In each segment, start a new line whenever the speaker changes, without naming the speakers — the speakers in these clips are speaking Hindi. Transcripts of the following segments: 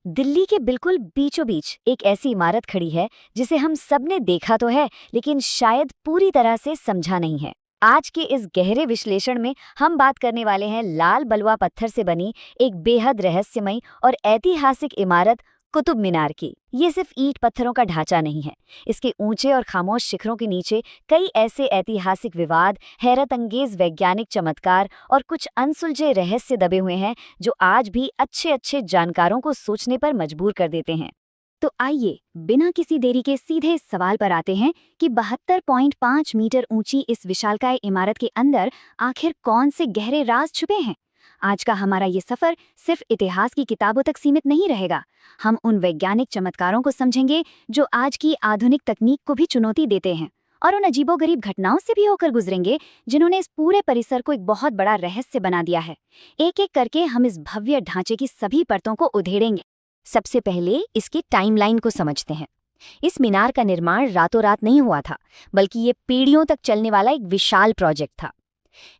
दिल्ली के बिल्कुल बीचों बीच एक ऐसी इमारत खड़ी है जिसे हम सबने देखा तो है, लेकिन शायद पूरी तरह से समझा नहीं है। आज के इस गहरे विश्लेषण में हम बात करने वाले हैं लाल बलुआ पत्थर से बनी एक बेहद रहस्यमयी और ऐतिहासिक इमारत कुतुब मीनार की। ये सिर्फ ईंट पत्थरों का ढांचा नहीं है। इसके ऊंचे और खामोश शिखरों के नीचे कई ऐसे ऐतिहासिक विवाद, हैरत अंगेज वैज्ञानिक चमत्कार और कुछ अनसुलझे रहस्य दबे हुए हैं जो आज भी अच्छे अच्छे जानकारों को सोचने पर मजबूर कर देते हैं। तो आइए बिना किसी देरी के सीधे इस सवाल पर आते हैं कि 72.5 मीटर ऊंची इस विशालकाय इमारत के अंदर आखिर कौन से गहरे राज छुपे हैं। आज का हमारा ये सफर सिर्फ इतिहास की किताबों तक सीमित नहीं रहेगा। हम उन वैज्ञानिक चमत्कारों को समझेंगे जो आज की आधुनिक तकनीक को भी चुनौती देते हैं, और उन अजीबोगरीब घटनाओं से भी होकर गुजरेंगे जिन्होंने इस पूरे परिसर को एक बहुत बड़ा रहस्य बना दिया है। एक एक करके हम इस भव्य ढांचे की सभी परतों को उधेड़ेंगे। सबसे पहले इसकी टाइमलाइन को समझते हैं। इस मीनार का निर्माण रातों रात नहीं हुआ था, बल्कि ये पीढ़ियों तक चलने वाला एक विशाल प्रोजेक्ट था।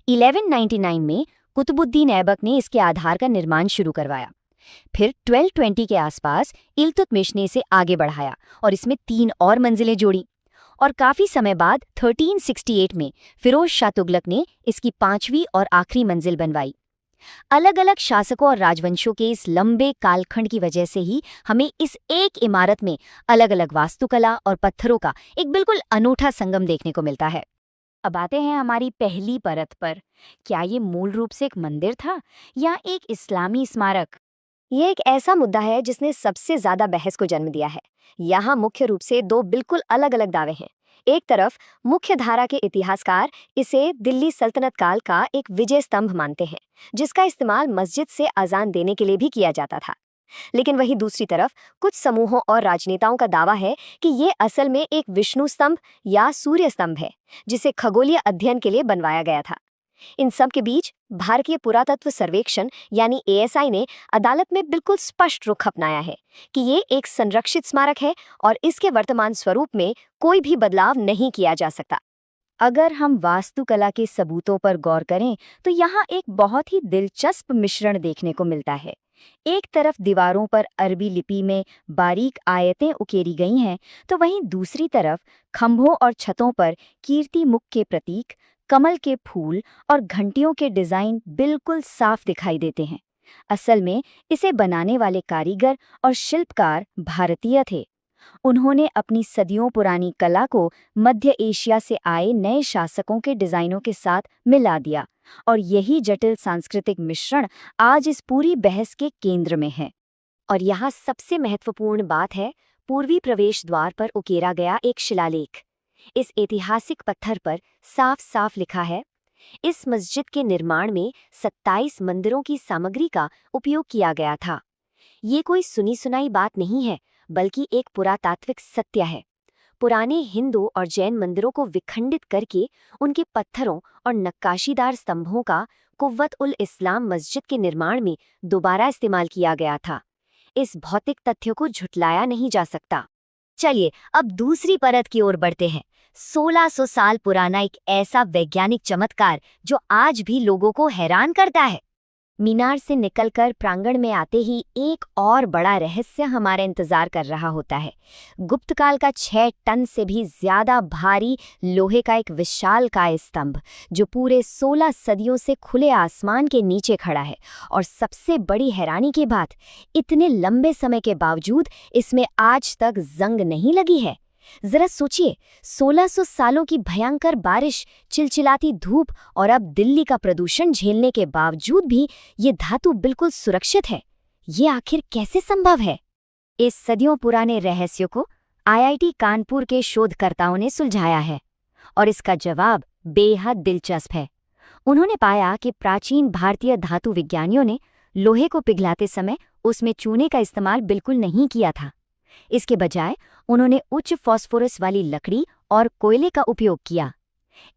1199 में कुतुबुद्दीन ऐबक ने इसके आधार का निर्माण शुरू करवाया। फिर 1220 के आसपास इल्तुतमिश ने इसे आगे बढ़ाया और इसमें 3 और मंजिलें जोड़ी। और काफी समय बाद 1368 में फिरोज शाह तुगलक ने इसकी 5वीं और आखिरी मंजिल बनवाई। अलग अलग शासकों और राजवंशों के इस लंबे कालखंड की वजह से ही हमें इस एक इमारत में अलग अलग वास्तुकला और पत्थरों का एक बिल्कुल अनूठा संगम देखने को मिलता है। अब आते हैं हमारी पहली परत पर। क्या ये मूल रूप से एक मंदिर था या एक इस्लामी स्मारक? ये एक ऐसा मुद्दा है जिसने सबसे ज्यादा बहस को जन्म दिया है। यहाँ मुख्य रूप से 2 बिल्कुल अलग अलग दावे हैं। एक तरफ मुख्य धारा के इतिहासकार इसे दिल्ली सल्तनत काल का एक विजय स्तंभ मानते हैं, जिसका इस्तेमाल मस्जिद से अजान देने के लिए भी किया जाता था। लेकिन वहीं दूसरी तरफ कुछ समूहों और राजनेताओं का दावा है कि ये असल में एक विष्णु स्तंभ या सूर्य स्तंभ है, जिसे खगोलीय अध्ययन के लिए बनवाया गया था। इन सब के बीच भारतीय पुरातत्व सर्वेक्षण यानी ASI ने अदालत में बिल्कुल स्पष्ट रुख अपनाया है कि ये एक संरक्षित स्मारक है और इसके वर्तमान स्वरूप में कोई भी बदलाव नहीं किया जा सकता। अगर हम वास्तुकला के सबूतों पर गौर करें तो यहाँ एक बहुत ही दिलचस्प मिश्रण देखने को मिलता है। एक तरफ दीवारों पर अरबी लिपि में बारीक आयतें उकेरी गई हैं, तो वहीं दूसरी तरफ खंभों और छतों पर कीर्ति मुख के प्रतीक, कमल के फूल और घंटियों के डिजाइन बिल्कुल साफ दिखाई देते हैं। असल में इसे बनाने वाले कारीगर और शिल्पकार भारतीय थे। उन्होंने अपनी सदियों पुरानी कला को मध्य एशिया से आए नए शासकों के डिजाइनों के साथ मिला दिया, और यही जटिल सांस्कृतिक मिश्रण आज इस पूरी बहस के केंद्र में है। और यहाँ सबसे महत्वपूर्ण बात है पूर्वी प्रवेश द्वार पर उकेरा गया एक शिलालेख। इस ऐतिहासिक पत्थर पर साफ साफ लिखा है, इस मस्जिद के निर्माण में 27 मंदिरों की सामग्री का उपयोग किया गया था। ये कोई सुनी सुनाई बात नहीं है, बल्कि एक पुरातात्विक सत्य है। पुराने हिंदू और जैन मंदिरों को विखंडित करके उनके पत्थरों और नक्काशीदार स्तंभों का कुव्वत उल इस्लाम मस्जिद के निर्माण में दोबारा इस्तेमाल किया गया था। इस भौतिक तथ्य को झुटलाया नहीं जा सकता। चलिए अब दूसरी परत की ओर बढ़ते हैं। 1600 साल पुराना एक ऐसा वैज्ञानिक चमत्कार जो आज भी लोगों को हैरान करता है। मीनार से निकलकर प्रांगण में आते ही एक और बड़ा रहस्य हमारे इंतजार कर रहा होता है। गुप्तकाल का 6 टन से भी ज्यादा भारी लोहे का एक विशालकाय स्तंभ जो पूरे 16 सदियों से खुले आसमान के नीचे खड़ा है। और सबसे बड़ी हैरानी की बात, इतने लंबे समय के बावजूद इसमें आज तक जंग नहीं लगी है। जरा सोचिए, 1600 सालों की भयंकर बारिश, चिलचिलाती धूप और अब दिल्ली का प्रदूषण झेलने के बावजूद भी ये धातु बिल्कुल सुरक्षित है। ये आखिर कैसे संभव है? इस सदियों पुराने रहस्य को IIT कानपुर के शोधकर्ताओं ने सुलझाया है, और इसका जवाब बेहद दिलचस्प है। उन्होंने पाया कि प्राचीन भारतीय धातु विज्ञानियों ने लोहे को पिघलाते समय उसमें चूने का इस्तेमाल बिल्कुल नहीं किया था। इसके बजाय उन्होंने उच्च फास्फोरस वाली लकड़ी और कोयले का उपयोग किया।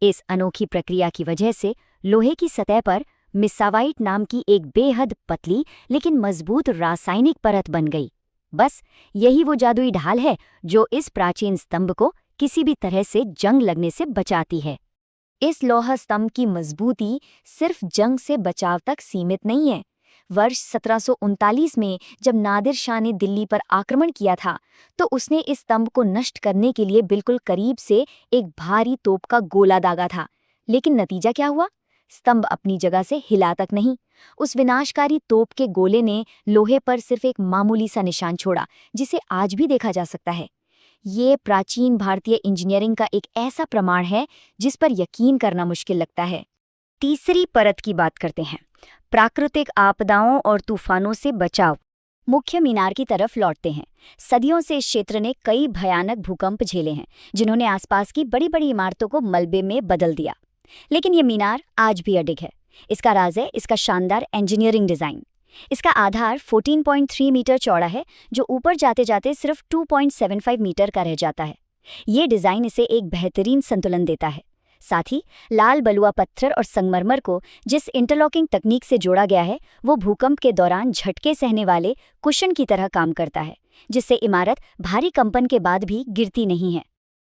इस अनोखी प्रक्रिया की वजह से लोहे की सतह पर मिसावाइट नाम की एक बेहद पतली लेकिन मजबूत रासायनिक परत बन गई। बस यही वो जादुई ढाल है जो इस प्राचीन स्तंभ को किसी भी तरह से जंग लगने से बचाती है। इस लौह स्तंभ की मजबूती सिर्फ जंग से बचाव तक सीमित नहीं है। वर्ष 1739 में जब नादिर शाह ने दिल्ली पर आक्रमण किया था तो उसने इस स्तंभ को नष्ट करने के लिए बिल्कुल करीब से एक भारी तोप का गोला दागा था। लेकिन नतीजा क्या हुआ? स्तंभ अपनी जगह से हिला तक नहीं। उस विनाशकारी तोप के गोले ने लोहे पर सिर्फ एक मामूली सा निशान छोड़ा, जिसे आज भी देखा जा सकता है। ये प्राचीन भारतीय इंजीनियरिंग का एक ऐसा प्रमाण है जिस पर यकीन करना मुश्किल लगता है। तीसरी परत की बात करते हैं, प्राकृतिक आपदाओं और तूफानों से बचाव। मुख्य मीनार की तरफ लौटते हैं। सदियों से इस क्षेत्र ने कई भयानक भूकंप झेले हैं, जिन्होंने आसपास की बड़ी बड़ी इमारतों को मलबे में बदल दिया। लेकिन ये मीनार आज भी अडिग है। इसका राज है इसका शानदार इंजीनियरिंग डिज़ाइन। इसका आधार 14.3 मीटर चौड़ा है, जो ऊपर जाते जाते सिर्फ 2.75 मीटर का रह जाता है। ये डिज़ाइन इसे एक बेहतरीन संतुलन देता है। साथ ही लाल बलुआ पत्थर और संगमरमर को जिस इंटरलॉकिंग तकनीक से जोड़ा गया है, वो भूकंप के दौरान झटके सहने वाले कुशन की तरह काम करता है, जिससे इमारत भारी कंपन के बाद भी गिरती नहीं है।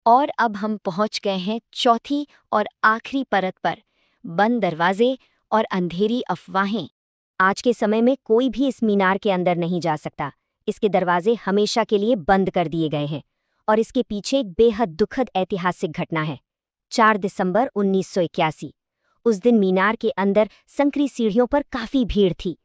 और अब हम पहुंच गए हैं चौथी और आखिरी परत पर, बंद दरवाजे और अंधेरी अफवाहें। आज के समय में कोई भी इस मीनार के अंदर नहीं जा सकता। इसके दरवाजे हमेशा के लिए बंद कर दिए गए हैं और इसके पीछे एक बेहद दुखद ऐतिहासिक घटना है। 4 दिसंबर 1981। उस दिन मीनार के अंदर संकरी सीढ़ियों पर काफी भीड़ थी।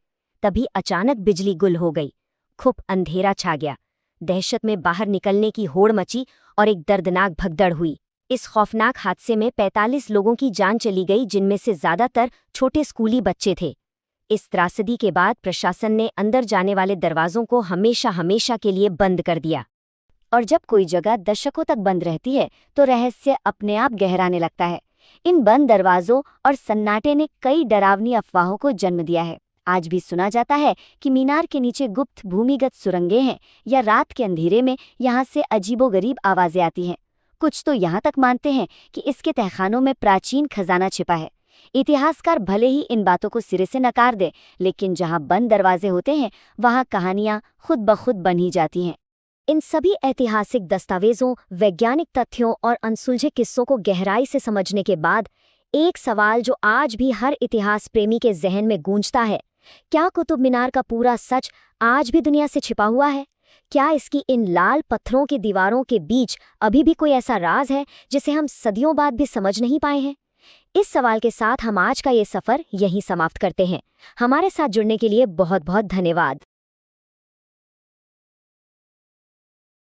तभी अचानक बिजली गुल हो गई। खूब अंधेरा छा गया। दहशत में बाहर निकलने की होड़ मची और एक दर्दनाक भगदड़ हुई। इस खौफनाक हादसे में 45 लोगों की जान चली गई, जिनमें से ज्यादातर छोटे स्कूली बच्चे थे। इस त्रासदी के बाद प्रशासन ने अंदर जाने वाले दरवाजों को हमेशा हमेशा के लिए बंद कर दिया। और जब कोई जगह दशकों तक बंद रहती है तो रहस्य अपने आप गहराने लगता है। इन बंद दरवाजों और सन्नाटे ने कई डरावनी अफवाहों को जन्म दिया है। आज भी सुना जाता है कि मीनार के नीचे गुप्त भूमिगत सुरंगें हैं, या रात के अंधेरे में यहाँ से अजीबोगरीब आवाजें आती हैं। कुछ तो यहाँ तक मानते हैं कि इसके तहखानों में प्राचीन खजाना छिपा है। इतिहासकार भले ही इन बातों को सिरे से नकार दे, लेकिन जहाँ बंद दरवाजे होते हैं वहाँ कहानियाँ खुद ब खुद बन ही जाती हैं। इन सभी ऐतिहासिक दस्तावेजों, वैज्ञानिक तथ्यों और अनसुलझे किस्सों को गहराई से समझने के बाद एक सवाल जो आज भी हर इतिहास प्रेमी के जहन में गूंजता है, क्या कुतुब मीनार का पूरा सच आज भी दुनिया से छिपा हुआ है? क्या इसकी इन लाल पत्थरों की दीवारों के बीच अभी भी कोई ऐसा राज है जिसे हम सदियों बाद भी समझ नहीं पाए हैं? इस सवाल के साथ हम आज का ये सफ़र यहीं समाप्त करते हैं। हमारे साथ जुड़ने के लिए बहुत बहुत धन्यवाद।